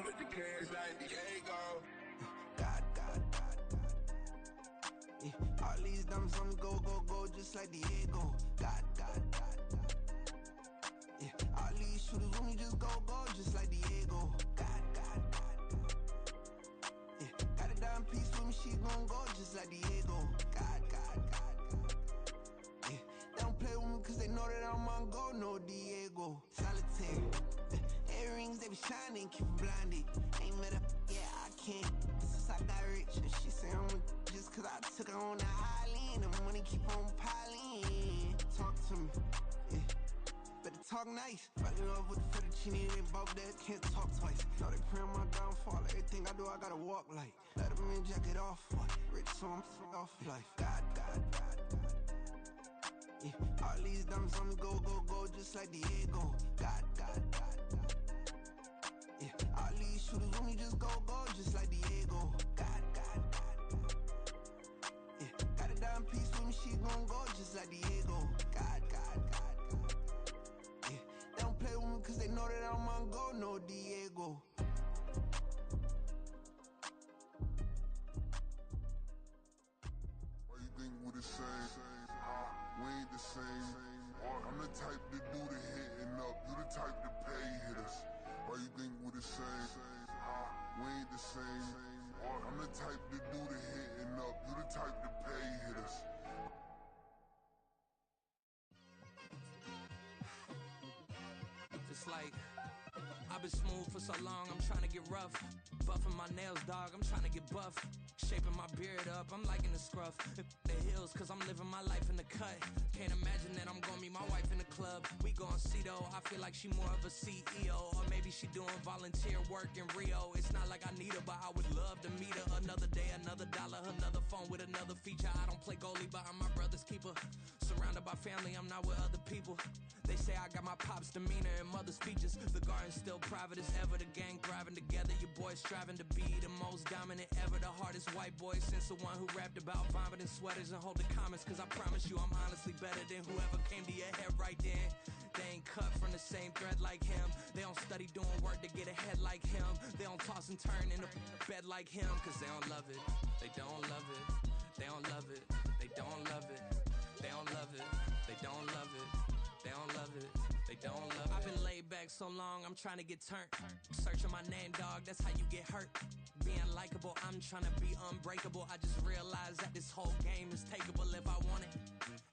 with the cash like Diego. God. Yeah. All these diamonds on me go, just like Diego. God. Yeah. All these shooters on me just go, just like Diego. God. Yeah. Got a diamond piece with me, she gon' go just like Diego. God. Yeah. They don't play with me cause they know that I'm on go, no Diego. Solitaire. Earrings, they be shining, keep me blinded. Ain't met up, yeah, I can't. Since I got rich, and she say I'm just cause I took her on the island. The money keep on piling. Talk to me, yeah. Better talk nice. Fucking up with the fettuccine, they both dead, can't talk twice. Know they pray on my downfall, everything I do, I gotta walk like. Let them in, jacket off, rich, so I'm off life. God. Yeah. All these diamonds on me go, just like Diego. God. Yeah. All these shooters on me just go, just like Diego. God. Yeah. Got a diamond piece with me, she gon' go just like Diego. God. Yeah. They don't play with me cause they know that I'm on go, no Diego. Why you think we the same? We ain't the same. I'm the type to do the hitting up, you the type to pay hitters. Why you think we the same? We ain't the same. I'm the type to do the hitting up, you the type to pay hitters. It's like I've been smooth for so long, I'm trying to get rough. Buffing my nails, dog, I'm trying to get buff. Shaping my beard up, I'm liking the scruff. The hills, cause I'm living my life in the cut. Can't imagine that I'm gonna meet my wife in the club. We gon' see though, I feel like she more of a CEO. Or maybe she doing volunteer work in Rio. It's not like I need her, but I would love to meet her. Another day, another dollar, another phone with another feature. I don't play goalie, but I'm my brother's keeper. Surrounded by family, I'm not with other people. They say I got my pop's demeanor and mother's features. The garden's still private as ever. The gang thriving together. Your boys striving to be the most dominant ever. The hardest white boy since the one who rapped about vomiting sweaters and holding comments. Cause I promise you I'm honestly better than whoever came to your head right then. They ain't cut from the same thread like him. They don't study doing work to get ahead like him. They don't toss and turn in the bed like him. Cause they don't love it. They don't love it. They don't love it. They don't love it. They don't love it. They don't love it. They don't love it, they don't love it. I've been laid back so long, I'm trying to get turned. Searching my name, dog, that's how you get hurt. Being likable, I'm trying to be unbreakable. I just realized that this whole game is takeable if I want it.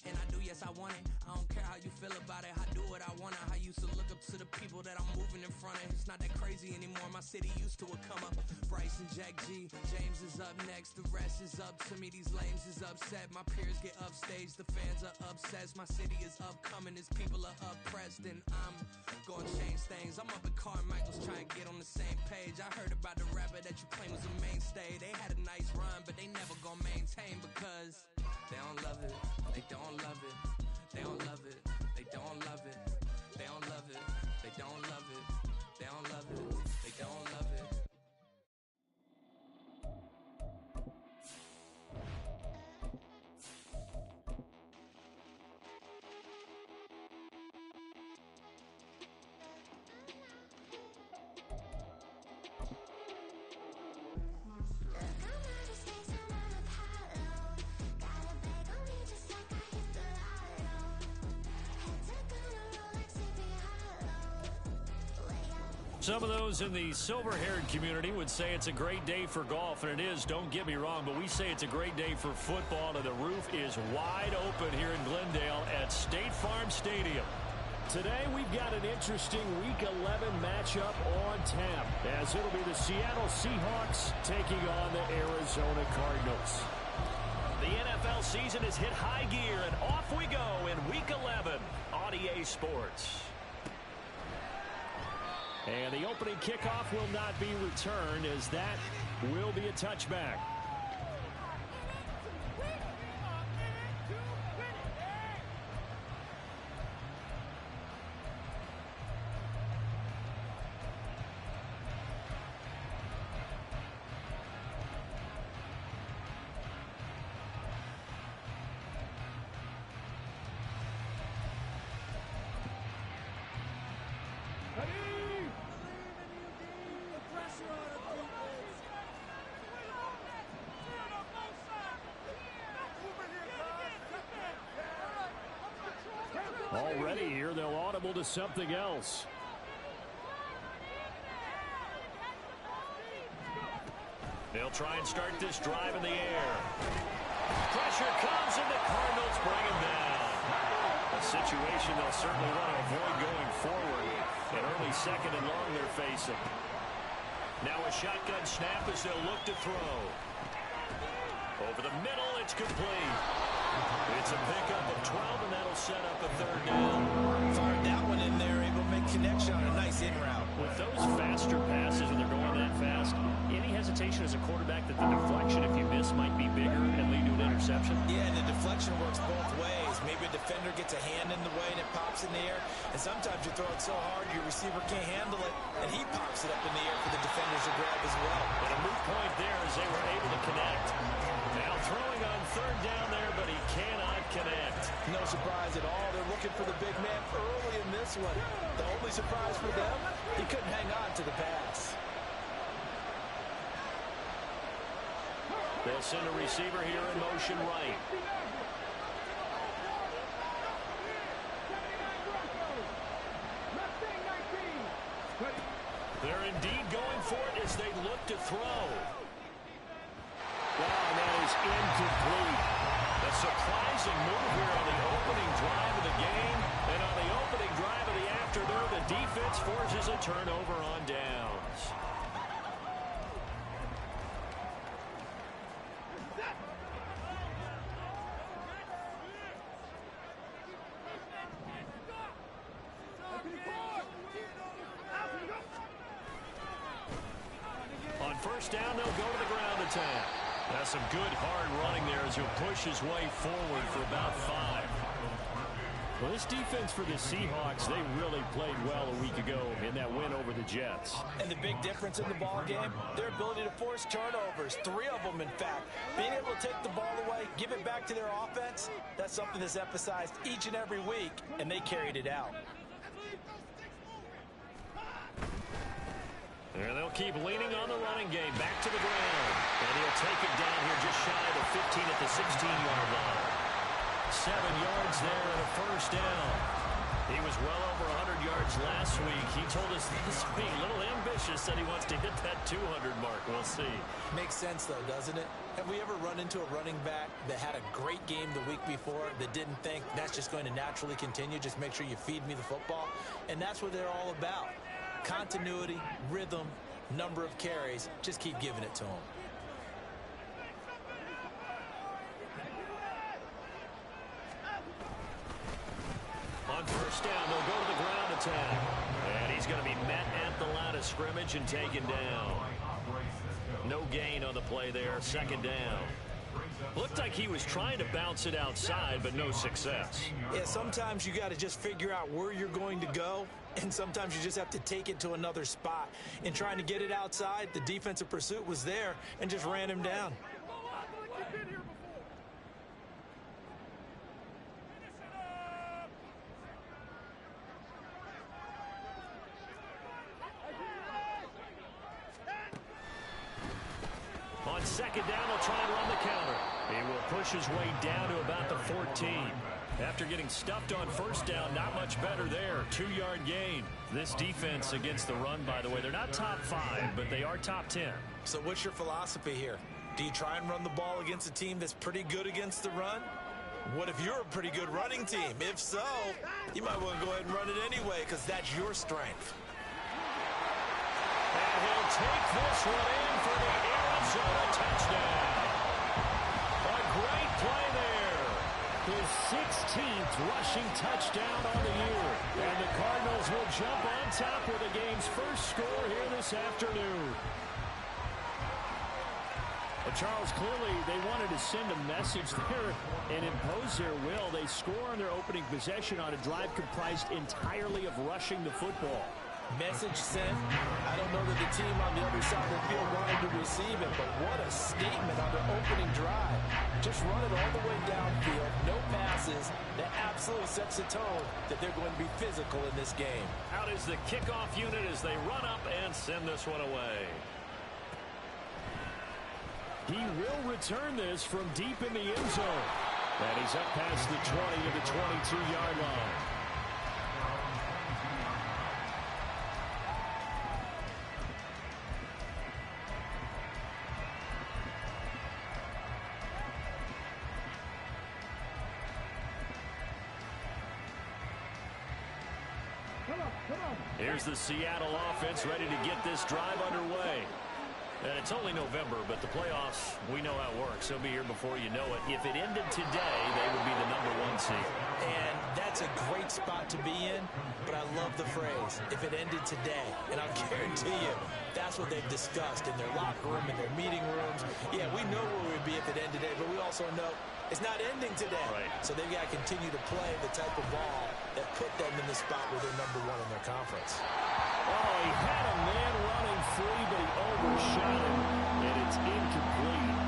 And I do, yes, I want it. I don't care how you feel about it, I do what I want. I used to look up to the people that I'm moving in front of. It's not that crazy anymore, my city used to come up. Bryce and Jack G, James is up next. The rest is up to me, these lames is upset. My peers get upstage, the fans are obsessed. My city is upcoming, its people are oppressed. And I'm gonna change things. I'm up at Carmichael's trying to get on the same page. I heard about the rapper that you claim was a mainstay. They had a nice run, but they never gonna maintain because they don't love it, they don't love it, they don't love it, they don't love it, they don't love it, they don't love it, they don't love it, they don't love it. Some of those in the silver-haired community would say it's a great day for golf, and it is, don't get me wrong, but we say it's a great day for football, and the roof is wide open here in Glendale at State Farm Stadium. Today we've got an interesting Week 11 matchup on tap, as it'll be the Seattle Seahawks taking on the Arizona Cardinals. The NFL season has hit high gear, and off we go in Week 11 on EA Sports. And the opening kickoff will not be returned, as that will be a touchback. already here. They'll audible to something else. They'll try and start this drive in the air. Pressure comes, and the Cardinals bring him down. A situation they'll certainly want to avoid going forward. An early second and long they're facing. Now a shotgun snap as they'll look to throw. Over the middle, it's complete. It's a pickup of 12, and that'll set up a third down. Fired that one in there, able to make connection on a nice in route. With those faster passes, when they're going that fast, any hesitation as a quarterback that the deflection, if you miss, might be bigger and lead to an interception? Yeah, and the deflection works both ways. Maybe a defender gets a hand in the way and it pops in the air. And sometimes you throw it so hard your receiver can't handle it, and he pops it up in the air for the defenders to grab as well. But a moot point there as they were able to connect. Now throwing on third down there, but he cannot connect. No surprise at all. They're looking for the big man early in this one. The only surprise for them, he couldn't hang on to the pass. They'll send a receiver here in motion right. They're indeed going for it as they look to throw. Wow, that is incomplete. A surprising move here on the opening drive of the game. And on the opening drive of the afternoon, the defense forces a turnover on downs. On first down, they'll go to the ground attack. That's some good hard running there as he'll push his way forward for about 5. Well, this defense for the Seahawks, they really played well a week ago in that win over the Jets. And the big difference in the ball game, their ability to force turnovers, 3 of them in fact. Being able to take the ball away, give it back to their offense, that's something that's emphasized each and every week, and they carried it out. And they'll keep leaning on the running game. Back to the ground. And he'll take it down here just shy of the 15 at the 16-yard line. 7 yards there and a first down. He was well over 100 yards last week. He told us this week, a little ambitious, that he wants to hit that 200 mark. We'll see. Makes sense, though, doesn't it? Have we ever run into a running back that had a great game the week before that didn't think that's just going to naturally continue? Just make sure you feed me the football. And that's what they're all about. Continuity, rhythm, number of carries. Just keep giving it to them. On first down, they'll go to the ground attack. And he's going to be met at the line of scrimmage and taken down. No gain on the play there. Second down. Looked like he was trying to bounce it outside, but no success. Yeah, sometimes you got to just figure out where you're going to go, and sometimes you just have to take it to another spot. In trying to get it outside, the defensive pursuit was there and just ran him down. On second down, they'll try and run the counter. He will push his way down to about the 14. After getting stuffed on first down, not much better there. 2-yard gain. This defense against the run, by the way, they're not top 5, but they are top 10. So what's your philosophy here? Do you try and run the ball against a team that's pretty good against the run? What if you're a pretty good running team? If so, you might want to go ahead and run it anyway because that's your strength. And he'll take this one in for the Arizona touchdown. A great play there. His 16th rushing touchdown on the year. And the Cardinals will jump on top with the game's first score here this afternoon. Well, Charles, clearly they wanted to send a message there and impose their will. They score on their opening possession on a drive comprised entirely of rushing the football. Message sent. I don't know that the team on the other side of the field wanted to receive it, but what a statement on their opening drive. Just run it all the way downfield, no passes. That absolutely sets the tone that they're going to be physical in this game. Out is the kickoff unit as they run up and send this one away. He will return this from deep in the end zone. And he's up past the 20 to the 22-yard line. Here's the Seattle offense ready to get this drive underway. And it's only November, but the playoffs, we know how it works. They'll be here before you know it. If it ended today, they would be the #1 seed. And that's a great spot to be in, but I love the phrase, if it ended today. And I'll guarantee you, that's what they've discussed in their locker room, in their meeting rooms. Yeah, we know where we'd be if it ended today, but we also know it's not ending today. Right. So they've got to continue to play the type of ball that put them in the spot where they're #1 in their conference. Oh, he had a man running free, but he overshot him, and it's incomplete.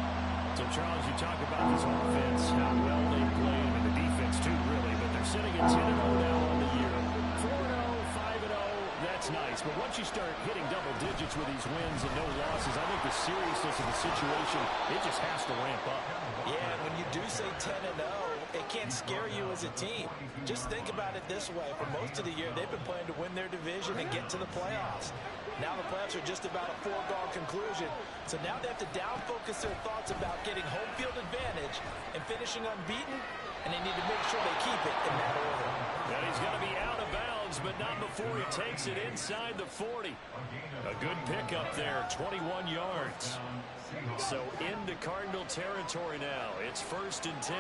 So, Charles, you talk about this offense, how well they played, and the defense, too, really. But they're sitting at 10-0 now on the year. 4-0, 5-0, that's nice. But once you start hitting double digits with these wins and no losses, I think the seriousness of the situation, it just has to ramp up. Yeah, and when you do say 10-0, it can't scare you as a team. Just think about it this way. For most of the year, they've been playing to win their division and get to the playoffs. Now the playoffs are just about a foregone conclusion. So now they have to down-focus their thoughts about getting home field advantage and finishing unbeaten, and they need to make sure they keep it in that order. And he's going to be out of bounds, but not before he takes it inside the 40. A good pickup there, 21 yards. So into Cardinal territory now. It's 1st and 10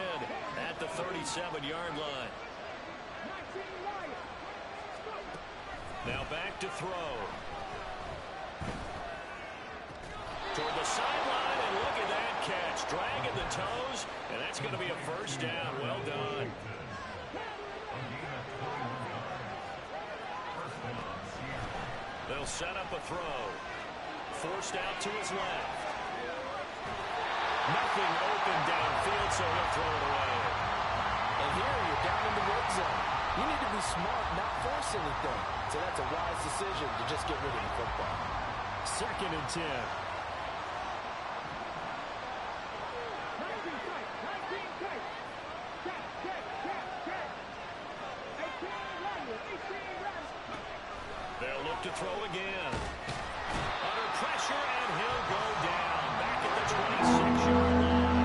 at the 37-yard line. Now back to throw. Toward the sideline, and look at that catch. Dragging the toes, and that's going to be a 1st down. Well done. They'll set up a throw. Forced out to his left. Nothing open downfield, so he'll throw it away. And here you're down in the red zone. You need to be smart, not force anything. So that's a wise decision to just get rid of the football. 2nd and 10. They'll look to throw again. Under pressure, and he'll go down. Back at the 26-yard line.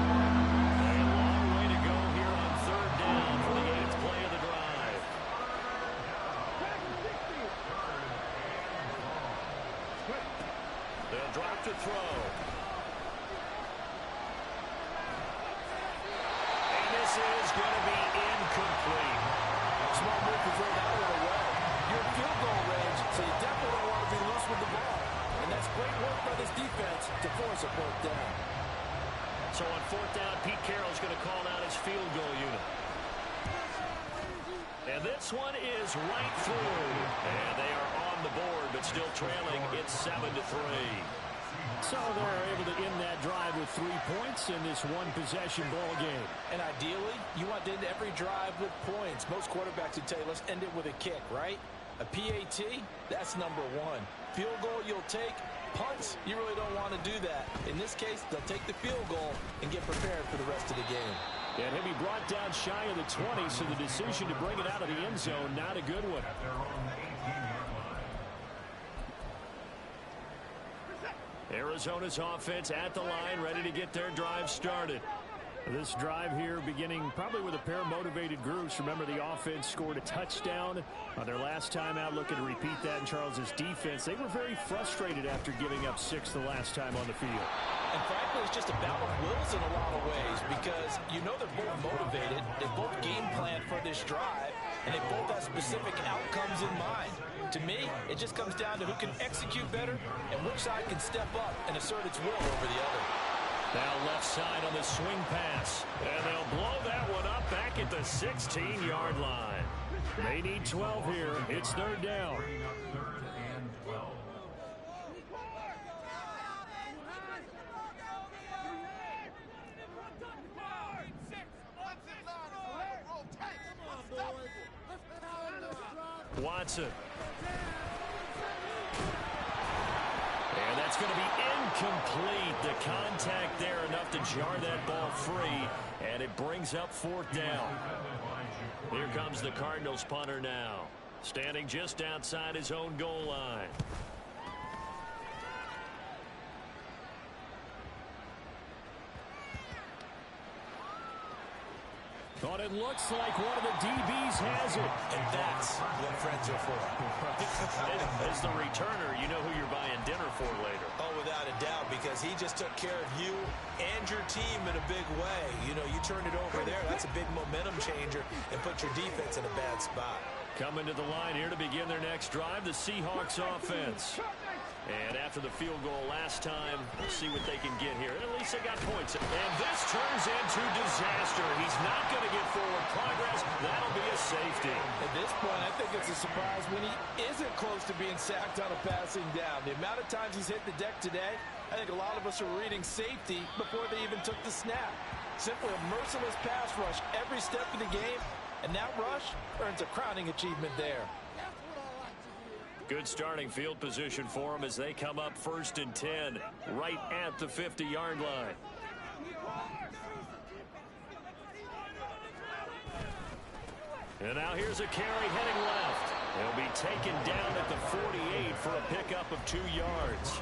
A long way to go here on 3rd down for the 8th play of the drive. They'll drop to throw. And this is going to be incomplete. Smart move to throw that one away. You're in field goal range, so you definitely don't want to be loose with the ball. And that's great work by this defense to force a 4th down. So on 4th down, Pete Carroll's going to call out his field goal unit. And this one is right through. And they are on the board, but still trailing. It's 7-3. So they're able to end that drive with 3 points in this one-possession ball game. And ideally, you want to end every drive with points. Most quarterbacks would tell you, let's end it with a kick, right? A PAT, that's #1. Field goal you'll take. Punts, you really don't want to do that. In this case, they'll take the field goal and get prepared for the rest of the game. And he'll be brought down shy of the 20, so the decision to bring it out of the end zone, not a good one. Arizona's offense at the line, ready to get their drive started. This drive here beginning probably with a pair of motivated groups. Remember, the offense scored a touchdown on their last time out, looking to repeat that in Charles's defense. They were very frustrated after giving up 6 the last time on the field. And frankly, it's just a battle of wills in a lot of ways because you know they're both motivated. They both game plan for this drive, and they both have specific outcomes in mind. To me, it just comes down to who can execute better and which side can step up and assert its will over the other. Now left side on the swing pass. And they'll blow that one up back at the 16-yard line. They need 12 here. It's 3rd down. Watson. And that's going to be incomplete. The contact there enough to jar that ball free, and it brings up 4th down. Here comes the Cardinals punter now, standing just outside his own goal line. Oh, it looks like one of the DBs has it. And that's what friends are for. As the returner, you know who you're buying dinner for later. Oh, without a doubt, because he just took care of you and your team in a big way. You know, you turn it over there, that's a big momentum changer, and put your defense in a bad spot. Coming to the line here to begin their next drive, the Seahawks offense. And after the field goal last time, we'll see what they can get here. At least they got points. And this turns into disaster. He's not going to get forward progress. That'll be a safety. At this point, I think it's a surprise when he isn't close to being sacked on a passing down. The amount of times he's hit the deck today, I think a lot of us are reading safety before they even took the snap. Simply a merciless pass rush every step of the game, and that rush earns a crowning achievement there. Good starting field position for them as they come up 1st and 10, right at the 50-yard line. And now here's a carry heading left. He'll be taken down at the 48 for a pickup of 2 yards.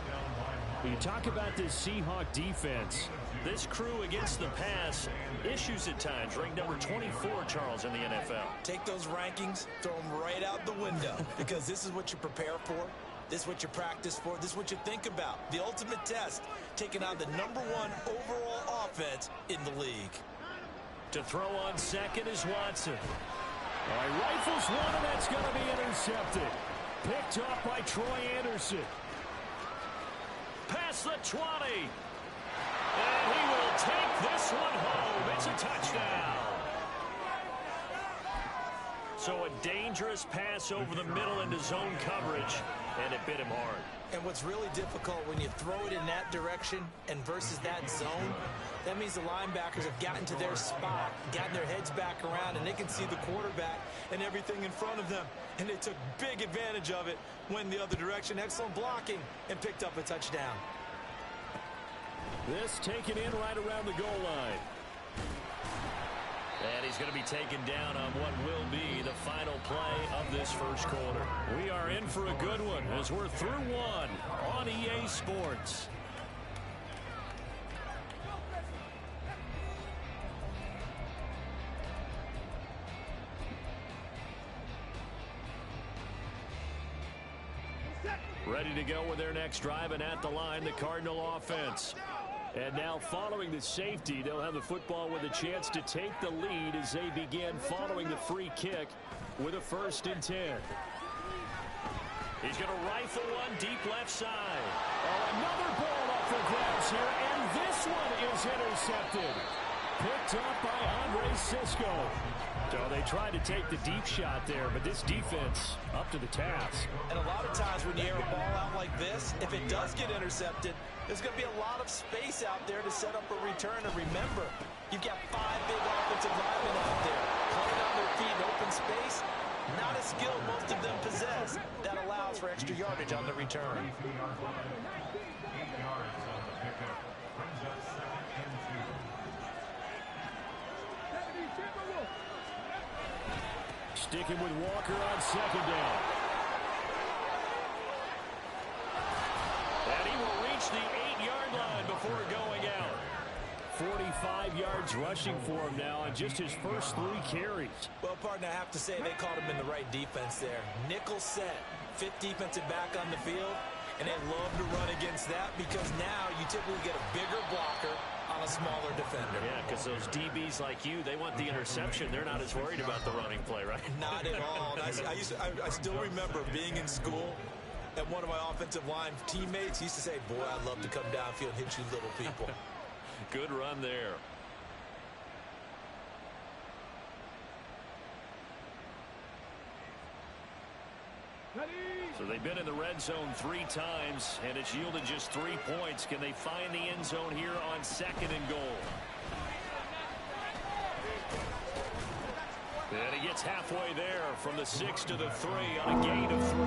You talk about this Seahawk defense. This crew against the pass, issues at times, ranked number 24, Charles, in the NFL. Take those rankings, throw them right out the window, because this is what you prepare for. This is what you practice for. This is what you think about. The ultimate test, taking on the #1 overall offense in the league. To throw on second is Watson. All right, rifles one, and that's going to be intercepted. Picked off by Troy Anderson. Past the 20. And he will take this one home. It's a touchdown. So a dangerous pass over the middle into zone coverage, and it bit him hard. And what's really difficult when you throw it in that direction and versus that zone, that means the linebackers have gotten to their spot, gotten their heads back around, and they can see the quarterback and everything in front of them. And they took big advantage of it, went the other direction, excellent blocking, and picked up a touchdown. This taken in right around the goal line. And he's going to be taken down on what will be the final play of this first quarter. We are in for a good one as we're through one on EA Sports. Ready to go with their next drive, and at the line, the Cardinal offense. And now following the safety, they'll have the football with a chance to take the lead as they begin following the free kick with a 1st and 10. He's going to rifle one deep left side. Oh, another ball up for grabs here, and this one is intercepted. Picked up by Andre Cisco. So they tried to take the deep shot there, but this defense up to the task. And a lot of times when you air a ball out like this, if it does get intercepted, there's going to be a lot of space out there to set up a return. And remember, you've got 5 big offensive linemen out there playing on their feet in open space. Not a skill most of them possess. That allows for extra yardage on the return. Sticking with Walker on 2nd down. And he will reach the 8-yard line before going out. 45 yards rushing for him now on just his first 3 carries. Well, partner, I have to say they caught him in the right defense there. Nickel set, 5th defensive back on the field, and they love to run against that because now you typically get a bigger blocker on a smaller defender. Yeah, because those DBs like you, they want the interception. They're not as worried about the running play, right? Not at all. I still remember being in school, and one of my offensive line teammates used to say, boy, I'd love to come downfield and hit you little people. Good run there. So they've been in the red zone 3 times, and it's yielded just 3 points. Can they find the end zone here on 2nd and goal? And he gets halfway there from the 6 to the 3 on a gain of 3.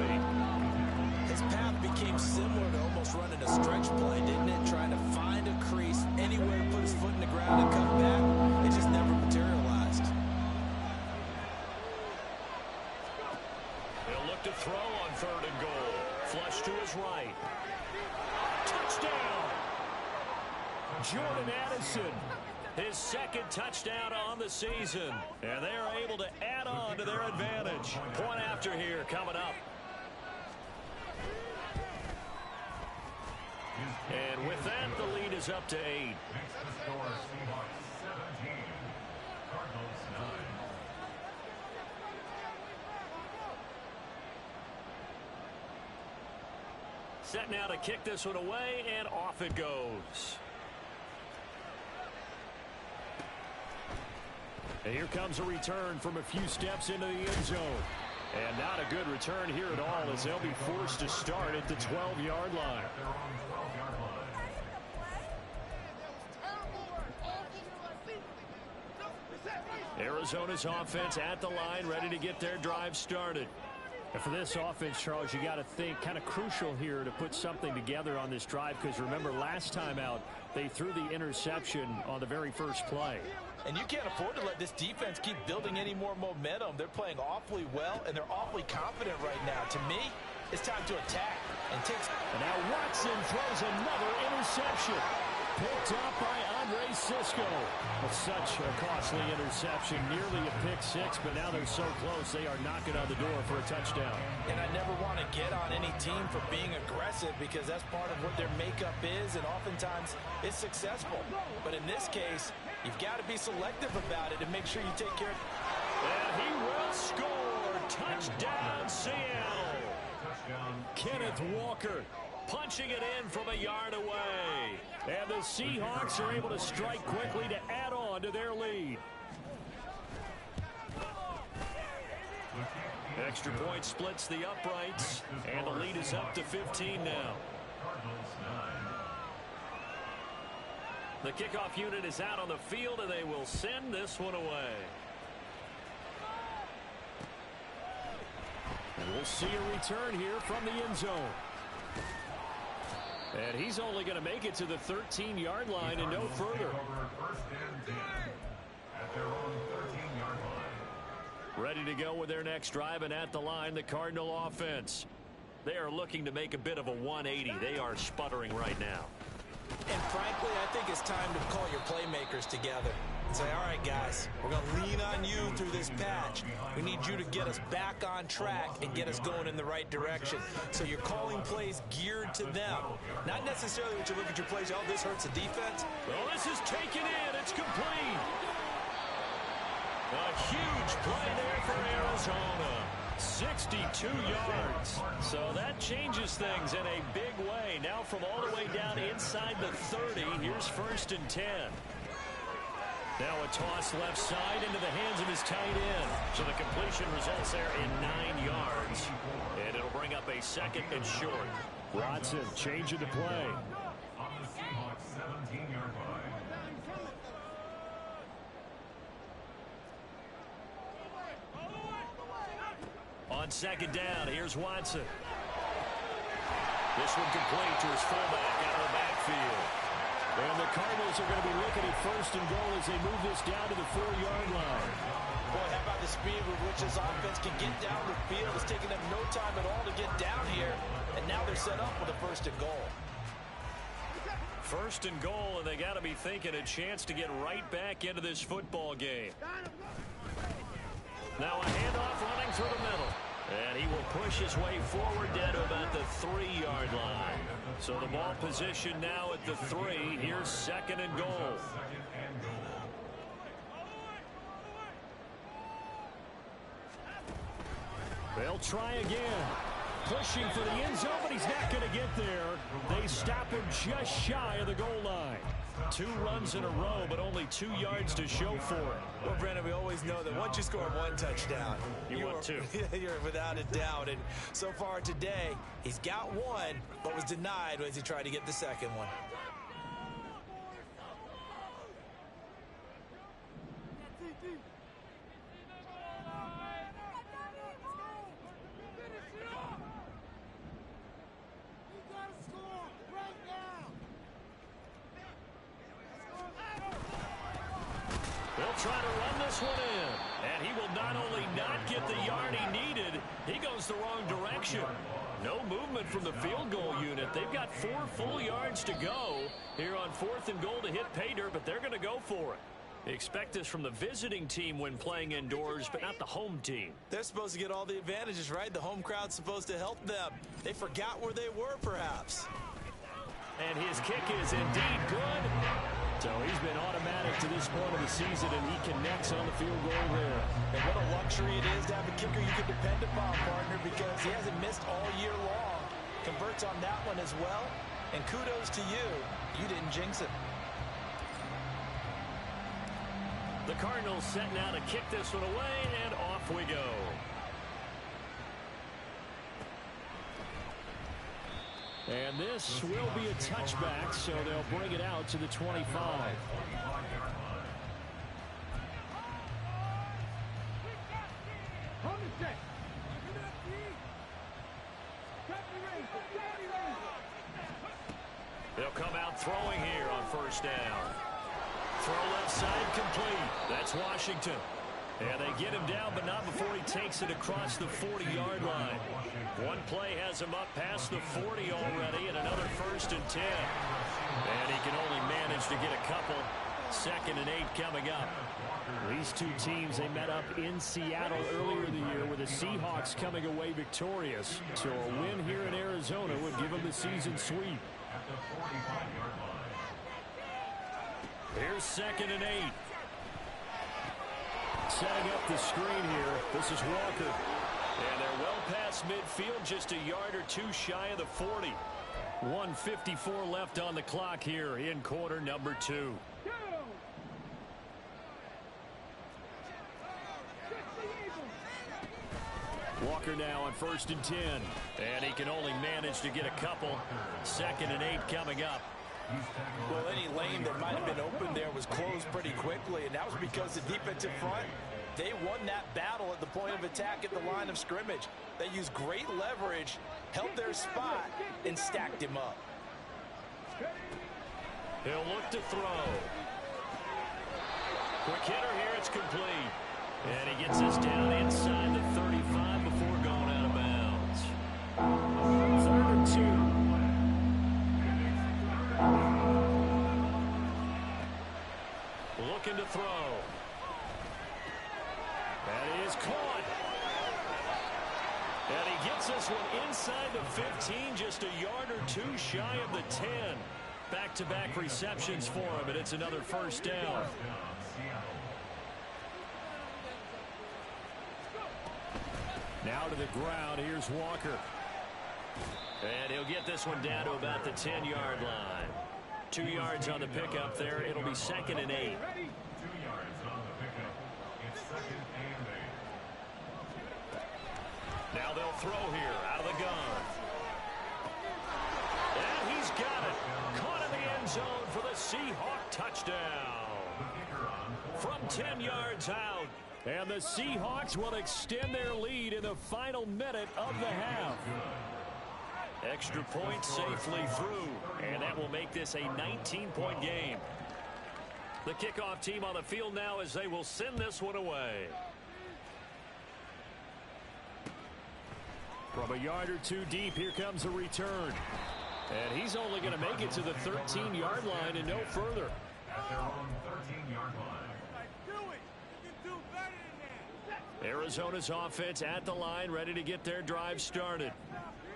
His path became similar to almost running a stretch play, didn't it? Trying to find a crease, anywhere to put his foot in the ground and come back. It just never materialized. They'll look to throw on 3rd and goal. Flush to his right. Touchdown! Jordan Addison his second touchdown on the season. And they are able to add on to their advantage. Point after here coming up. And with that, the lead is up to 8. Set now to kick this one away, and off it goes. And here comes a return from a few steps into the end zone. And not a good return here at all, as they'll be forced to start at the 12-yard line. Arizona's offense at the line, ready to get their drive started. And for this offense, Charles, you got to think kind of crucial here to put something together on this drive, because remember last time out they threw the interception on the very first play. And you can't afford to let this defense keep building any more momentum. They're playing awfully well, and they're awfully confident right now. To me, it's time to attack. And now Watson throws another interception. Picked up by Andre Cisco. But such a costly interception, nearly a pick six, but now they're so close they are knocking on the door for a touchdown. And I never want to get on any team for being aggressive, because that's part of what their makeup is, and oftentimes it's successful. But in this case, you've got to be selective about it and make sure you take care of it. And he will score. Touchdown, Seattle. Kenneth Walker punching it in from a yard away. And the Seahawks are able to strike quickly to add on to their lead. Extra point splits the uprights, and the lead is up to 15 now. The kickoff unit is out on the field, and they will send this one away. And we'll see a return here from the end zone. And he's only going to make it to the 13-yard line and no further. Ready to go with their next drive, and at the line, the Cardinal offense. They are looking to make a bit of a 180. They are sputtering right now. And frankly, I think it's time to call your playmakers together and say, all right, guys, we're going to lean on you through this patch. We need you to get us back on track and get us going in the right direction. So you're calling plays geared to them. Not necessarily when you look at your plays, oh, this hurts the defense. Well, this is taken in. It's complete. A huge play there for Arizona. 62 yards. So that changes things in a big way. Now from all the way down inside the 30, here's 1st and 10. Now a toss left side into the hands of his tight end. So the completion results there in 9 yards. And it'll bring up a 2nd and short. Watson changing the play. On 2nd down, here's Watson. This one complete to his fullback out of the backfield. And the Cardinals are going to be looking at 1st and goal as they move this down to the 4-yard line. Boy, how about the speed with which this offense can get down the field? It's taking them no time at all to get down here. And now they're set up with a 1st and goal. 1st and goal, and they got to be thinking a chance to get right back into this football game. Now a handoff running through the middle. And he will push his way forward down to about the 3-yard line. So the ball position now at the 3. Here's 2nd and goal. They'll try again. Pushing for the end zone, but he's not going to get there. They stop him just shy of the goal line. 2 runs in a row, but only 2 yards to show for it. Well, Brandon, we always know that once you score 1 touchdown, you want 2. You're without a doubt. And so far today, he's got 1, but was denied as he tried to get the 2nd one. Try to run this one in. And he will not only not get the yard he needed, he goes the wrong direction. No movement from the field goal unit. They've got 4 full yards to go here on 4th and goal to hit pay dirt, but they're going to go for it. Expect this from the visiting team when playing indoors, but not the home team. They're supposed to get all the advantages, right? The home crowd's supposed to help them. They forgot where they were, perhaps. And his kick is indeed good. So he's been automatic to this point of the season, and he connects on the field goal there. And what a luxury it is to have a kicker you can depend upon, partner, because he hasn't missed all year long. Converts on that one as well. And kudos to you. You didn't jinx it. The Cardinals set now to kick this one away, and off we go. And this will be a touchback, so they'll bring it out to the 25. They'll come out throwing here on first down. Throw left side complete. That's Washington. And they get him down, but not before he takes it across the 40-yard line. One play has him up past the 40 already, and another 1st and 10. And he can only manage to get a couple. 2nd and 8 coming up. These two teams, they met up in Seattle earlier in the year with the Seahawks coming away victorious. So a win here in Arizona would give them the season sweep. Here's 2nd and 8. Setting up the screen here. This is Walker. And they're well past midfield, just a yard or two shy of the 40. 1:54 left on the clock here in quarter number 2. Walker now on 1st and 10. And he can only manage to get a couple. 2nd and 8 coming up. Well, any lane that might have been open there was closed pretty quickly, and that was because the defensive front, they won that battle at the point of attack at the line of scrimmage. They used great leverage, held their spot, and stacked him up. He'll look to throw. Quick hitter here, it's complete. And he gets us down inside the 35 before going out of bounds. 3rd and 2. Looking to throw. That is caught. And he gets this one inside the 15, just a yard or two shy of the 10. Back-to-back receptions for him, and it's another 1st down. Now to the ground, here's Walker. And he'll get this one down to about the 10-yard line. 2 yards on the pickup there. It'll be 2nd and 8. 2 yards on the pickup. It's 2nd and 8. Now they'll throw here out of the gun. And he's got it. Caught in the end zone for the Seahawk touchdown. From 10 yards out. And the Seahawks will extend their lead in the final minute of the half. Extra point safely through, and that will make this a 19-point game. The kickoff team on the field now as they will send this one away. From a yard or two deep, here comes a return. And he's only going to make it to the 13-yard line and no further. At their own 13-yard line. Arizona's offense at the line, ready to get their drive started.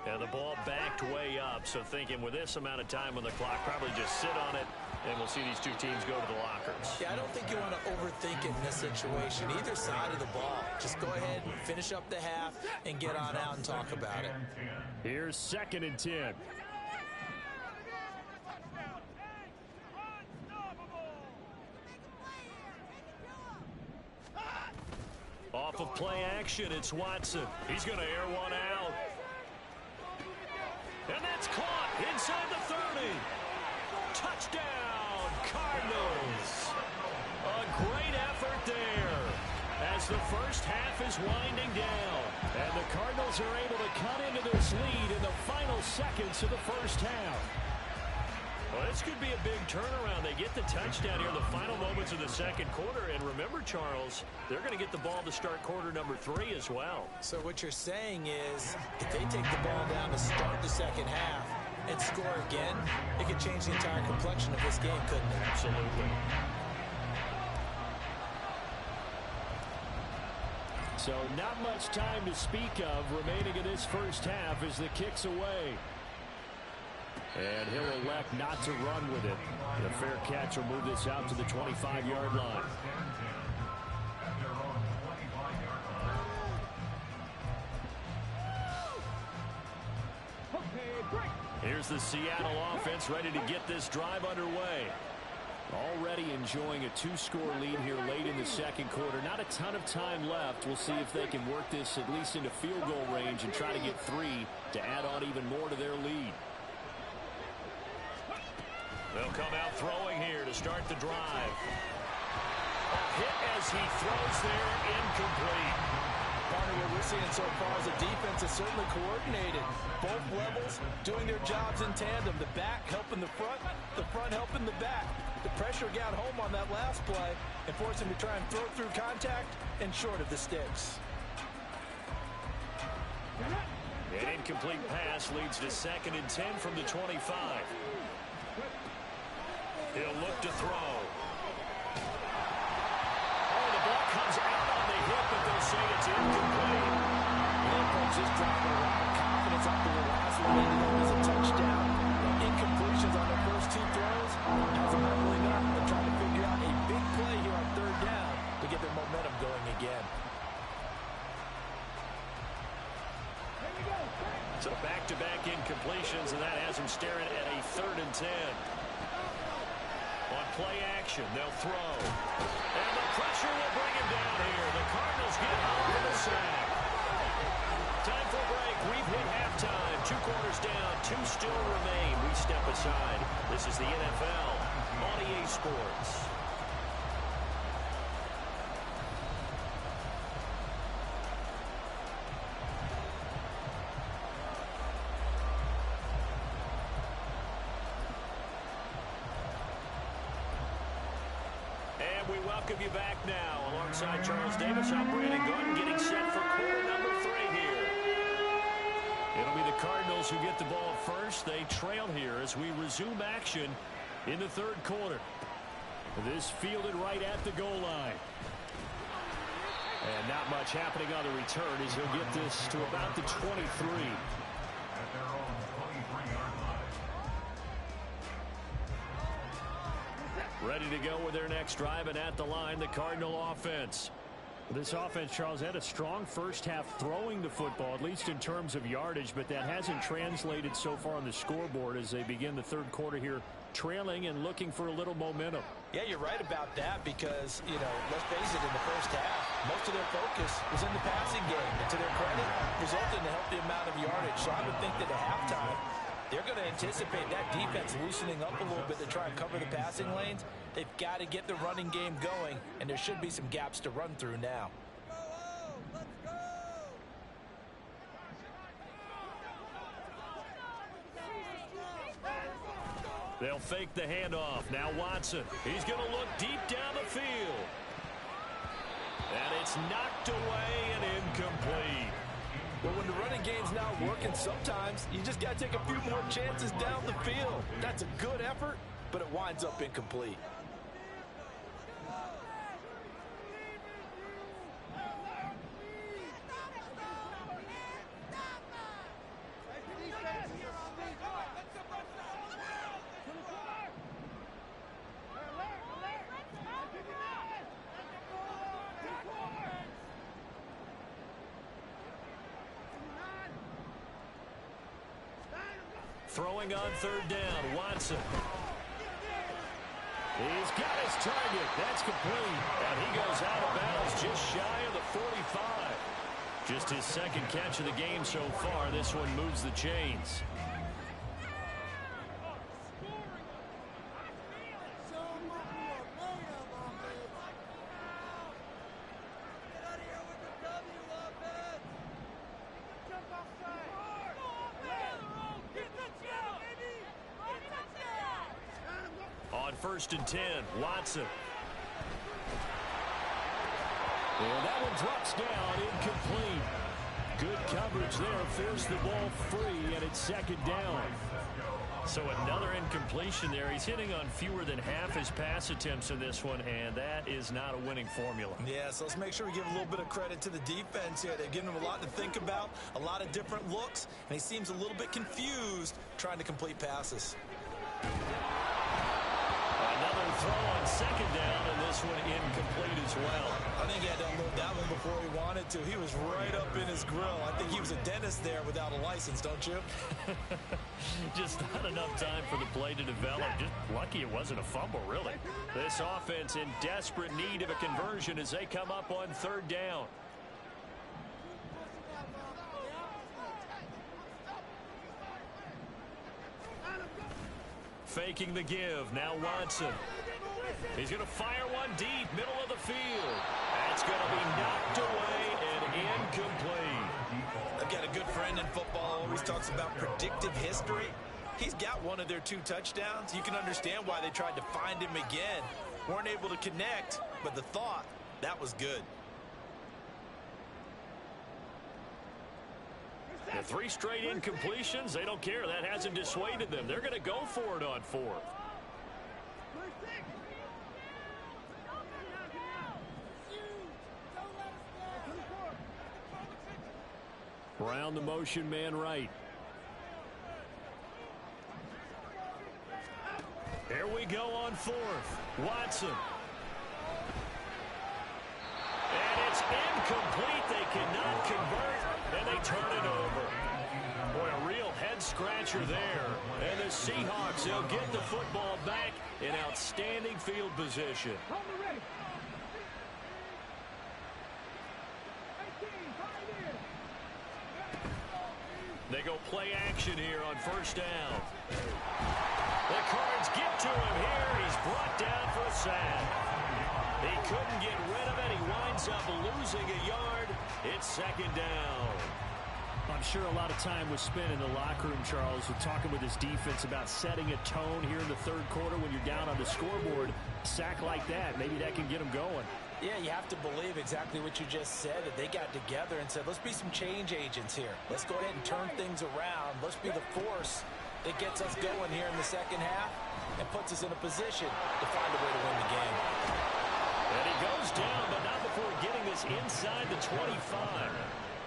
And the ball backed way up, so thinking with this amount of time on the clock, probably just sit on it, and we'll see these two teams go to the lockers. Yeah, I don't think you want to overthink it in this situation. Either side of the ball. Just go ahead and finish up the half and get on out and talk about it. Here's 2nd and 10. Off of play action, it's Watson. He's going to air one out. And that's caught inside the 30. Touchdown, Cardinals. A great effort there as the first half is winding down. And the Cardinals are able to cut into this lead in the final seconds of the first half. Well, this could be a big turnaround. They get the touchdown here in the final moments of the second quarter. And remember, Charles, they're going to get the ball to start quarter number 3 as well. So what you're saying is if they take the ball down to start the second half and score again, it could change the entire complexion of this game, couldn't it? Absolutely. So not much time to speak of remaining in this first half as the kick's away. And he'll elect not to run with it. The fair catch will move this out to the 25-yard line. Here's the Seattle offense ready to get this drive underway. Already enjoying a 2-score lead here late in the second quarter. Not a ton of time left. We'll see if they can work this at least into field goal range and try to get 3 to add on even more to their lead. They'll come out throwing here to start the drive. A hit as he throws there, incomplete. Partner, what we're seeing so far is the defense is certainly coordinated. Both levels doing their jobs in tandem. The back helping the front helping the back. The pressure got home on that last play and forced him to try and throw through contact and short of the sticks. An incomplete pass leads to 2nd and 10 from the 25. He'll look to throw. Oh, the ball comes out on the hit, but they'll say it's incomplete. Williams just dropping a lot of confidence after the last one ended up as a touchdown. Incompletions on their first 2 throws has them leveling up. They're trying to figure out a big play here on 3rd down to get their momentum going again. So back-to-back incompletions, and that has him staring at a 3rd and 10. On play action, they'll throw. And the pressure will bring him down here. The Cardinals get home with a sack. Time for a break. We've hit halftime. 2 quarters down. 2 still remain. We step aside. This is the NFL on EA Sports. We welcome you back now. Alongside Charles Davis, I'm Brandon Gordon, getting set for quarter number 3 here. It'll be the Cardinals who get the ball first. They trail here as we resume action in the 3rd quarter. This fielded right at the goal line. And not much happening on the return as he'll get this to about the 23. Ready to go with their next drive, and at the line, the Cardinal offense. This offense, Charles, had a strong first half throwing the football, at least in terms of yardage, but that hasn't translated so far on the scoreboard as they begin the 3rd quarter here, trailing and looking for a little momentum. Yeah, you're right about that because, let's face it, in the first half, most of their focus was in the passing game. And to their credit, resulted in a healthy amount of yardage. So I would think that at halftime, they're going to anticipate that defense loosening up a little bit to try and cover the passing lanes. They've got to get the running game going, and there should be some gaps to run through now. They'll fake the handoff. Now Watson. He's going to look deep down the field. And it's knocked away and incomplete. Well, when the running game's not working, sometimes you just got to take a few more chances down the field. That's a good effort, but it winds up incomplete. Throwing on 3rd down, Watson. He's got his target. That's complete. And he goes out of bounds just shy of the 45. Just his 2nd catch of the game so far. This one moves the chains. first and 10. Watson. And that one drops down, incomplete. Good coverage there, forced the ball free, and it's second down. So another incompletion there. He's hitting on fewer than half his pass attempts in this one, and that is not a winning formula. Yeah, so let's make sure we give a little bit of credit to the defense here. They've given him a lot to think about, a lot of different looks, and he seems a little bit confused trying to complete passes. Another throw on second down, and this one incomplete as well. I think he had to unload that one before he wanted to. He was right up in his grill. I think he was a dentist there without a license, don't you? Just not enough time for the play to develop. Just lucky it wasn't a fumble, really. This offense in desperate need of a conversion as they come up on third down. Faking the give. Now Watson. He's going to fire one deep, middle of the field. That's going to be knocked away and incomplete. I've got a good friend in football, always talks about predictive history. He's got one of their 2 touchdowns. You can understand why they tried to find him again. Weren't able to connect, but the thought, that was good. The 3 straight incompletions, they don't care. That hasn't dissuaded them. They're going to go for it on 4th. Brown the motion man right. Here we go on 4th. Watson. And it's incomplete. They cannot convert, and they turn it over. Boy, a real head-scratcher there. And the Seahawks, they'll get the football back in outstanding field position. They go play action here on first down. The Cards get to him here. He's brought down for a sack. He couldn't get rid of it. He winds up losing a yard. It's second down. I'm sure a lot of time was spent in the locker room, Charles, with talking with his defense about setting a tone here in the third quarter when you're down on the scoreboard. A sack like that, maybe that can get him going. Yeah, you have to believe exactly what you just said, that they got together and said, let's be some change agents here. Let's go ahead and turn things around. Let's be the force that gets us going here in the second half and puts us in a position to find a way to win the game. And he goes down, but not before getting this inside the 25.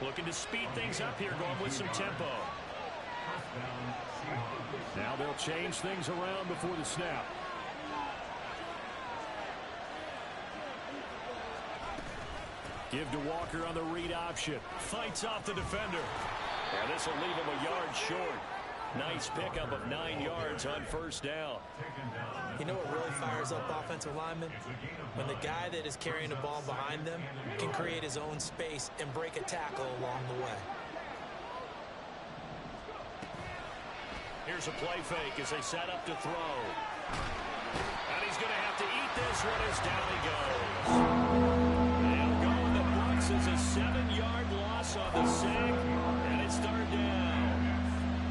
Looking to speed things up here, going with some tempo. Now they'll change things around before the snap. Give to Walker on the read option. Fights off the defender. And this will leave him a yard short. Nice pickup of 9 yards on first down. You know what really fires up offensive linemen? When the guy that is carrying the ball behind them can create his own space and break a tackle along the way. Here's a play fake as they set up to throw. And he's going to have to eat this one as down he goes. They'll go in the Bucs as a 7-yard loss on the sack, and it's third down.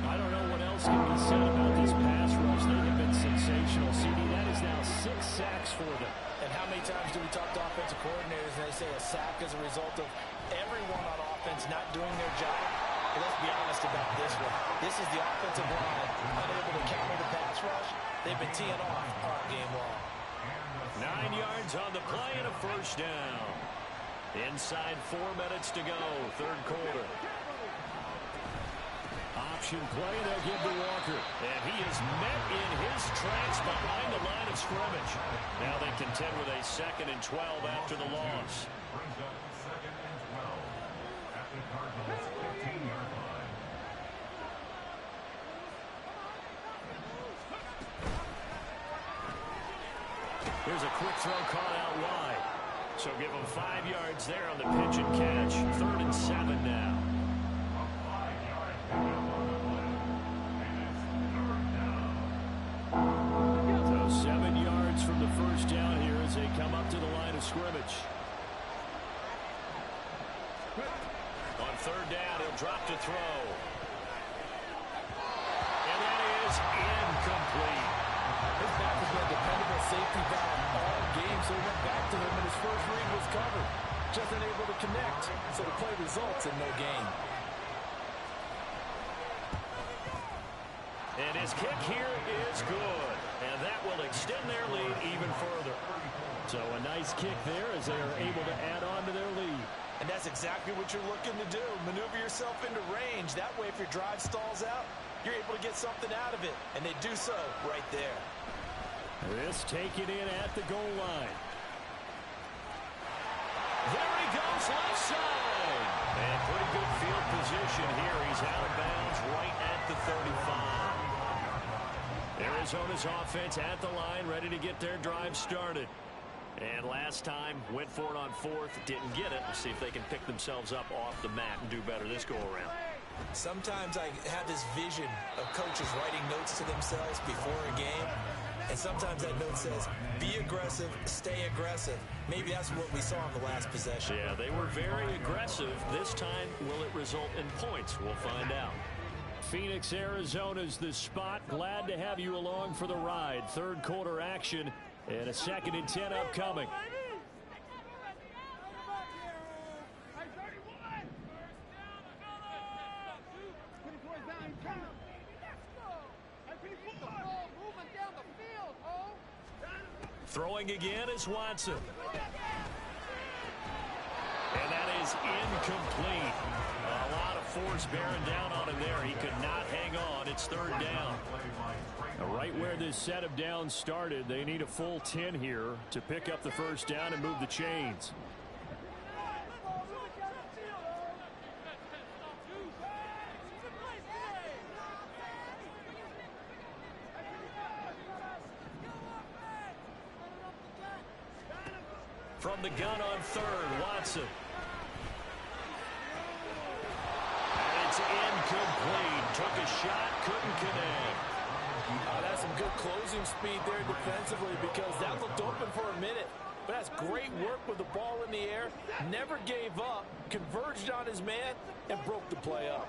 I don't know what else can be said about this pass rush. They have been sensational. CD, that is now 6 sacks for them. And how many times do we talk to offensive coordinators and they say a sack is a result of everyone on offense not doing their job? But let's be honest about this one. This is the offensive line unable to counter the pass rush. They've been teeing off all game long. 9 yards on the play and a first down. Inside 4 minutes to go, third quarter. Option play, they'll give to Walker. And he is met in his tracks behind the line of scrimmage. Now they contend with a 2nd and 12 after the loss. Brings up 2nd and 12 at the Cardinals' 15-yard line. Here's a quick throw caught out wide. So give him 5 yards there on the pitch and catch. 3rd and 7 now. So 7 yards from the first down here as they come up to the line of scrimmage. On 3rd down, he'll drop to throw. And that is incomplete. his back has been a dependable safety valve all game, so he went back to him, and his first read was covered. Just unable to connect, so the play results in no gain. And his kick here is good. And that will extend their lead even further. So a nice kick there as they are able to add on to their lead. And that's exactly what you're looking to do. Maneuver yourself into range. That way, if your drive stalls out, you're able to get something out of it. And they do so right there. This taken in at the goal line. There he goes, left side. And pretty good field position here. He's out of bounds right at the 35. Arizona's offense at the line, ready to get their drive started. And last time, went for it on fourth, didn't get it. Let's see if they can pick themselves up off the mat and do better this go-around. Sometimes I have this vision of coaches writing notes to themselves before a game. And sometimes that note says, be aggressive, stay aggressive. Maybe that's what we saw in the last possession. Yeah, they were very aggressive. This time, will it result in points? We'll find out. Phoenix, Arizona's the spot. Glad to have you along for the ride. Third quarter action and a 2nd and 10 upcoming. Throwing again is Watson. And that is incomplete. A lot of force bearing down on him there. He could not hang on. It's third down. Right where this set of downs started, they need a full 10 here to pick up the first down and move the chains. From the gun on third, Watson. And it's incomplete. Took a shot, couldn't connect. That's some good closing speed there defensively because that looked open for a minute. But that's great work with the ball in the air. Never gave up, converged on his man, and broke the play up.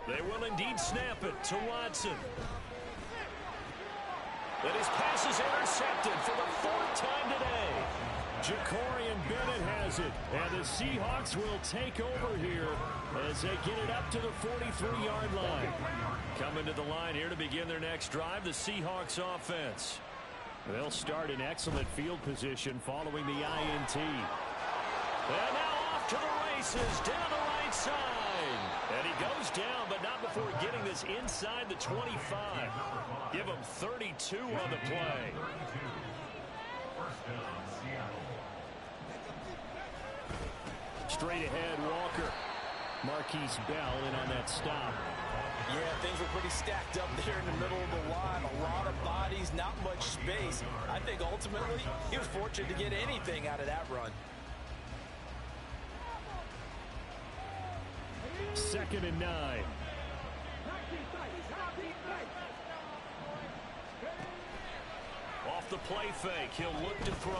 They will indeed snap it to Watson. And his pass is intercepted for the 4th time today. Jacorian Bennett has it. And the Seahawks will take over here as they get it up to the 43-yard line. Coming to the line here to begin their next drive, the Seahawks offense. They'll start in excellent field position following the INT. And now off to the races down the right side. And he goes down, but not before getting this inside the 25. Give him 32 on the play. Straight ahead, Walker. Marquise Bell in on that stop. Yeah, things were pretty stacked up there in the middle of the line. A lot of bodies, not much space. I think ultimately he was fortunate to get anything out of that run. 2nd and 9. Off the play fake, he'll look to throw.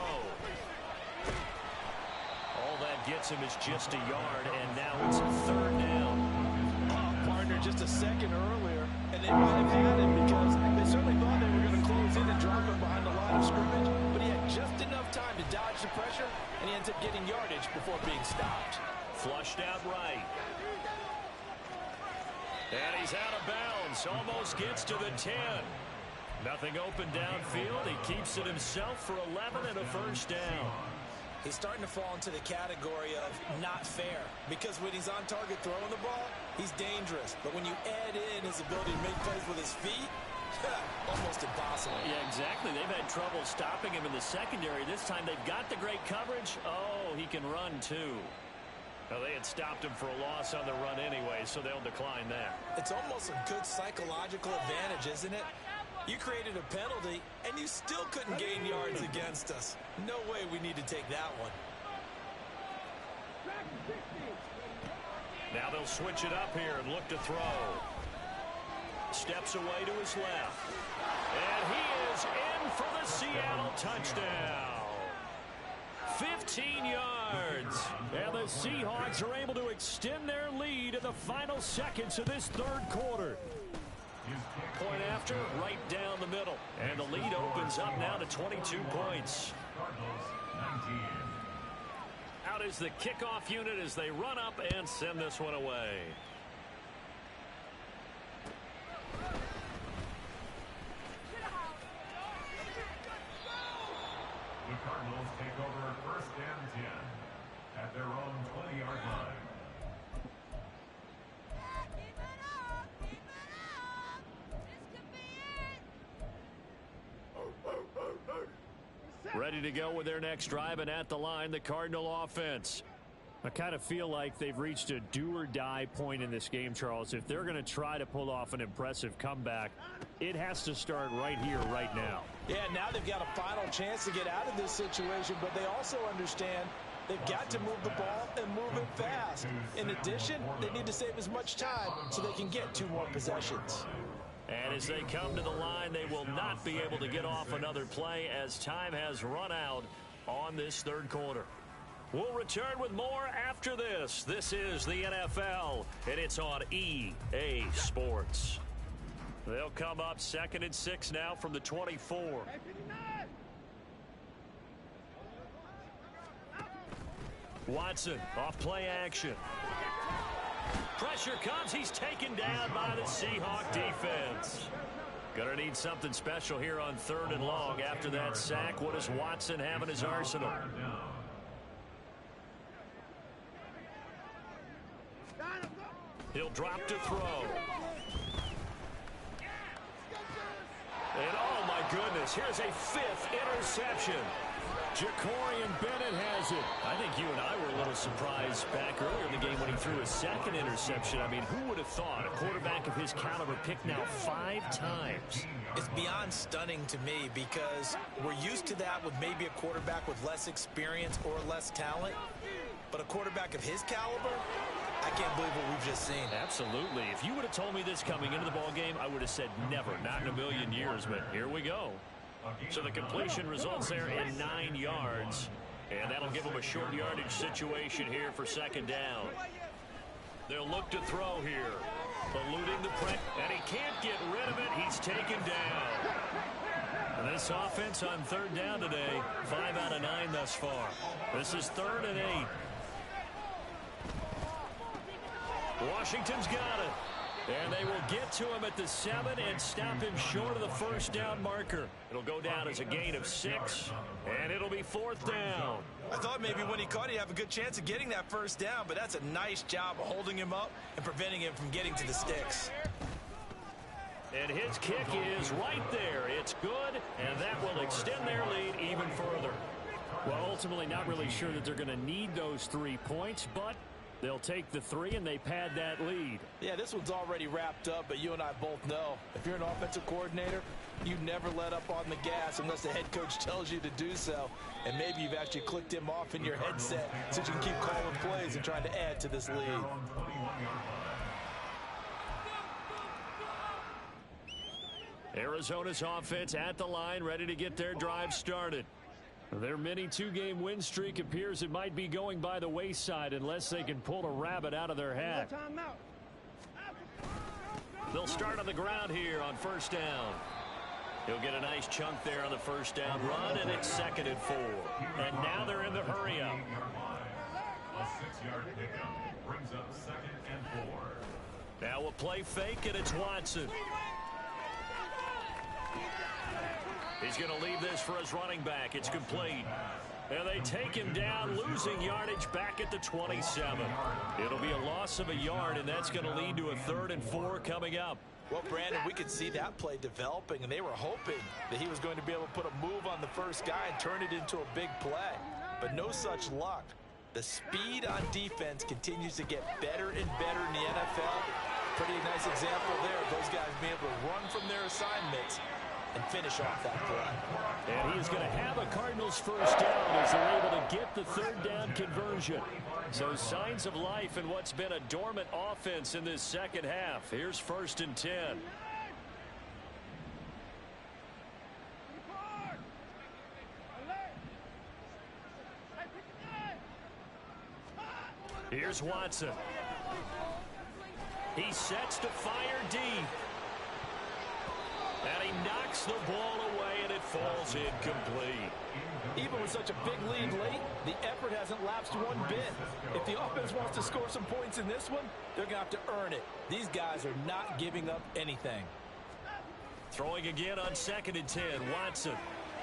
All that gets him is just a yard, and now it's third down. Oh, partner, just a second earlier, and they might have had him because they certainly thought they were going to close in and drop him behind the line of scrimmage, but he had just enough time to dodge the pressure, and he ends up getting yardage before being stopped. Flushed out right. And he's out of bounds. Almost gets to the 10. Nothing open downfield. He keeps it himself for 11 and a first down. He's starting to fall into the category of not fair because when he's on target throwing the ball, he's dangerous. But when you add in his ability to make plays with his feet, almost impossible. Yeah, exactly. They've had trouble stopping him in the secondary. This time they've got the great coverage. Oh, he can run too. Well, they had stopped him for a loss on the run anyway, so they'll decline that. It's almost a good psychological advantage, isn't it? You created a penalty, and you still couldn't gain yards against us. No way we need to take that one. Now they'll switch it up here and look to throw. Steps away to his left. And he is in for the Seattle touchdown. 15 yards. And the Seahawks are able to extend their lead in the final seconds of this third quarter. Point after, right down the middle. And the lead opens up now to 22 points. Out is the kickoff unit as they run up and send this one away. The Cardinals take over first and 10 at their own 20-yard line. Ready to go with their next drive, and at the line, the Cardinal offense. I kind of feel like they've reached a do-or-die point in this game, Charles. If they're going to try to pull off an impressive comeback, it has to start right here, right now. Yeah, now they've got a final chance to get out of this situation, but they also understand they've got to move the ball and move it fast. In addition, they need to save as much time so they can get 2 more possessions. And as they come to the line, they will not be able to get off another play as time has run out on this third quarter. We'll return with more after this. This is the NFL, and it's on EA Sports. They'll come up 2nd and 6 now from the 24. Watson off play action. Pressure comes. He's taken down by the Seahawk defense. Gonna need something special here on 3rd and long after that sack. What does Watson have in his arsenal? He'll drop to throw. And oh my goodness, here's a 5th interception. Jacorian Bennett has it. I think you and I were a little surprised back earlier in the game when he threw his 2nd interception. I mean, who would have thought a quarterback of his caliber picked now 5 times? It's beyond stunning to me because we're used to that with maybe a quarterback with less experience or less talent. But a quarterback of his caliber, I can't believe what we've just seen. Absolutely. If you would have told me this coming into the ballgame, I would have said never, not in a million years. But here we go. So the completion results there in 9 yards. And that'll give them a short yardage situation here for 2nd down. They'll look to throw here. Eluding the press. And he can't get rid of it. He's taken down. And this offense on 3rd down today, 5 out of 9 thus far. This is 3rd and 8. Washington's got it. And they will get to him at the 7 and stop him short of the 1st down marker. It'll go down as a gain of 6, and it'll be 4th down. I thought maybe when he caught it, he'd have a good chance of getting that 1st down, but that's a nice job of holding him up and preventing him from getting to the sticks. And his kick is right there. It's good, and that will extend their lead even further. Well, ultimately not really sure that they're going to need those 3 points, but they'll take the 3 and they pad that lead. Yeah, this one's already wrapped up, but you and I both know if you're an offensive coordinator, you never let up on the gas unless the head coach tells you to do so. And maybe you've actually clicked him off in your headset so you can keep calling plays and trying to add to this lead. Arizona's offense at the line, ready to get their drive started. Their mini 2-game win streak appears it might be going by the wayside unless they can pull a rabbit out of their hat. They'll start on the ground here on 1st down. He'll get a nice chunk there on the 1st down run, and it's 2nd and 4. And now they're in the hurry up. A 6-yard pickup brings up 2nd and 4. Now a play fake, and it's Watson. He's going to leave this for his running back. It's complete. And they take him down, losing yardage back at the 27. It'll be a loss of a yard, and that's going to lead to a 3rd and 4 coming up. Well, Brandon, we could see that play developing, and they were hoping that he was going to be able to put a move on the first guy and turn it into a big play. But no such luck. The speed on defense continues to get better and better in the NFL. Pretty nice example there of those guys being able to run from their assignments and finish off that play. And he is going to have a Cardinals 1st down as they're able to get the 3rd down conversion. So signs of life in what's been a dormant offense in this 2nd half. Here's 1st and 10. Here's Watson. He sets to fire deep. And he knocks the ball away, and it falls incomplete. Even with such a big lead late, the effort hasn't lapsed one bit. If the offense wants to score some points in this one, they're going to have to earn it. These guys are not giving up anything. Throwing again on 2nd and 10. Watson.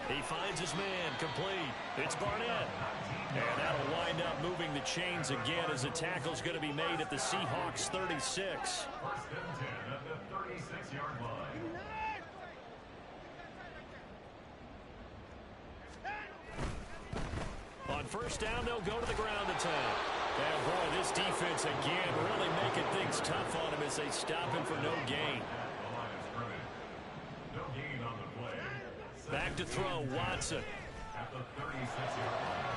He finds his man. Complete. It's Barnett. And that'll wind up moving the chains again as the tackle's going to be made at the Seahawks 36. 1st and 10 at the 36-yard line. On 1st down, they'll go to the ground attack. And boy, this defense again really making things tough on him as they stop him for no gain. No gain on the play. Back to throw, Watson. At the 36-yard line.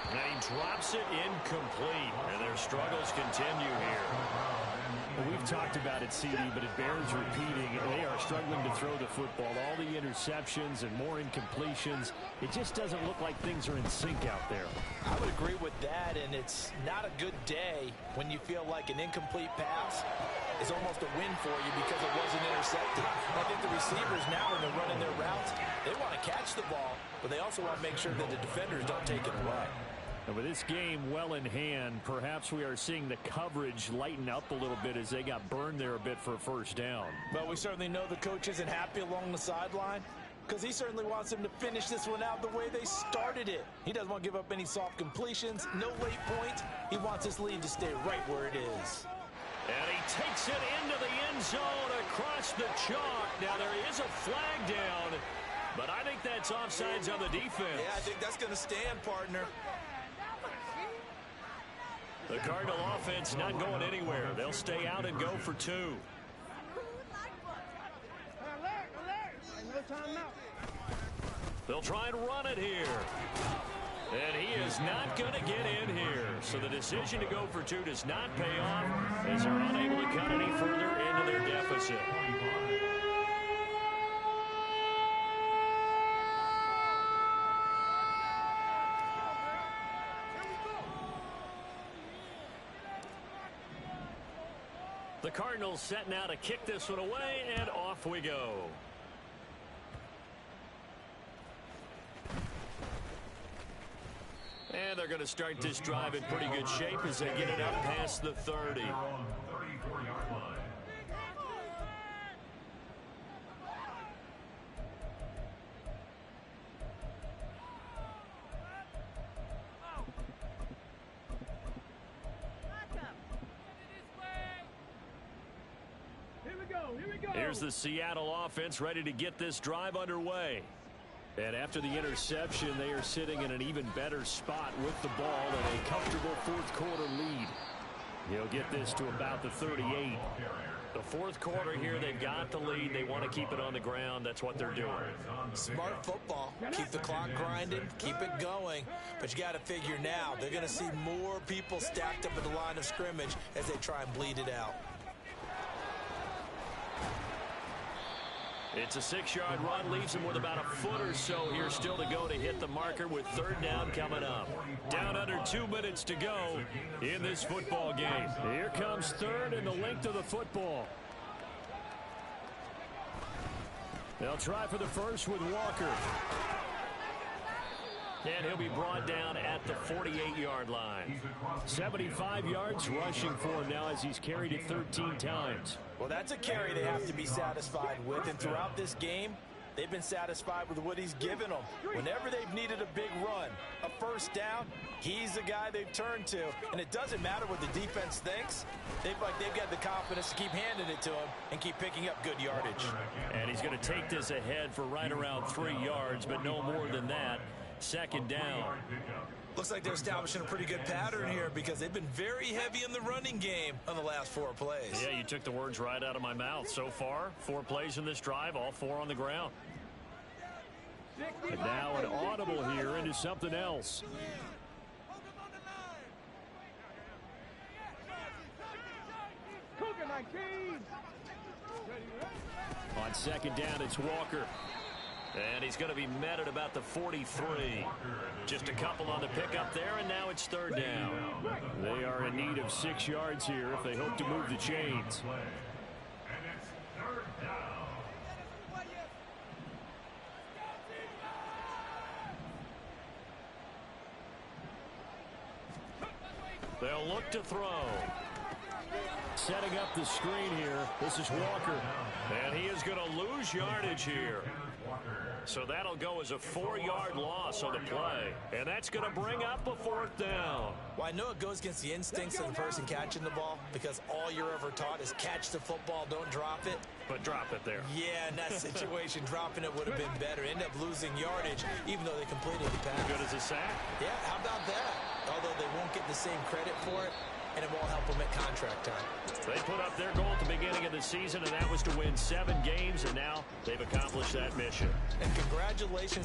And he drops it incomplete. And their struggles continue here. Well, we've talked about it, CD, but it bears repeating. They are struggling to throw the football. All the interceptions and more incompletions. It just doesn't look like things are in sync out there. I would agree with that, and it's not a good day when you feel like an incomplete pass is almost a win for you because it wasn't intercepted. I think the receivers now, when they're running their routes, they want to catch the ball, but they also want to make sure that the defenders don't take it away. And with this game well in hand, perhaps we are seeing the coverage lighten up a little bit as they got burned there a bit for a 1st down. But we certainly know the coach isn't happy along the sideline because he certainly wants them to finish this one out the way they started it. He doesn't want to give up any soft completions, no late points. He wants his lead to stay right where it is. And he takes it into the end zone across the chalk. Now there is a flag down, but I think that's offsides on the defense. Yeah, I think that's going to stand, partner. The Cardinal offense not going anywhere. They'll stay out and go for 2. They'll try and run it here. And he is not going to get in here. So the decision to go for 2 does not pay off as they're unable to cut any further into their deficit. The Cardinals setting out to kick this one away, and off we go. And they're going to start this drive in pretty good shape as they get it up past the 30. 34-yard line. Here's the Seattle offense ready to get this drive underway. And after the interception, they are sitting in an even better spot with the ball and a comfortable 4th quarter lead. He'll get this to about the 38. The 4th quarter here, they've got the lead. They want to keep it on the ground. That's what they're doing. Smart football. Keep the clock grinding. Keep it going. But you got to figure now, they're going to see more people stacked up at the line of scrimmage as they try and bleed it out. It's a 6-yard run, leaves him with about a foot or so here still to go to hit the marker with 3rd down coming up. Down under 2 minutes to go in this football game. Here comes 3rd and the length of the football. They'll try for the first with Walker. And he'll be brought down at the 48-yard line. 75 yards rushing for him now as he's carried it 13 times. Well, that's a carry they have to be satisfied with. And throughout this game, they've been satisfied with what he's given them. Whenever they've needed a big run, a 1st down, he's the guy they've turned to. And it doesn't matter what the defense thinks. They've got the confidence to keep handing it to him and keep picking up good yardage. And he's going to take this ahead for right around 3 yards, but no more than that. 2nd down. Looks like they're establishing a pretty good pattern here because they've been very heavy in the running game on the last 4 plays. Yeah, you took the words right out of my mouth. So far, 4 plays in this drive, all 4 on the ground. And now an audible here into something else. On 2nd down, it's Walker. And he's going to be met at about the 43. Just a couple on the pickup there, and now it's third down. They are in need of 6 yards here if they hope to move the chains. And it's third down. They'll look to throw. Setting up the screen here. This is Walker. And he is going to lose yardage here. So that'll go as a 4-yard loss on the play. And that's going to bring up a 4th down. Well, I know it goes against the instincts of the person catching the ball because all you're ever taught is catch the football, don't drop it. But drop it there. Yeah, in that situation, dropping it would have been better. End up losing yardage, even though they completed the pass. Good as a sack. Yeah, how about that? Although they won't get the same credit for it, and it won't help them at contract time. They put up their goal at the beginning of the season, and that was to win 7 games, and now they've accomplished that mission. And congratulations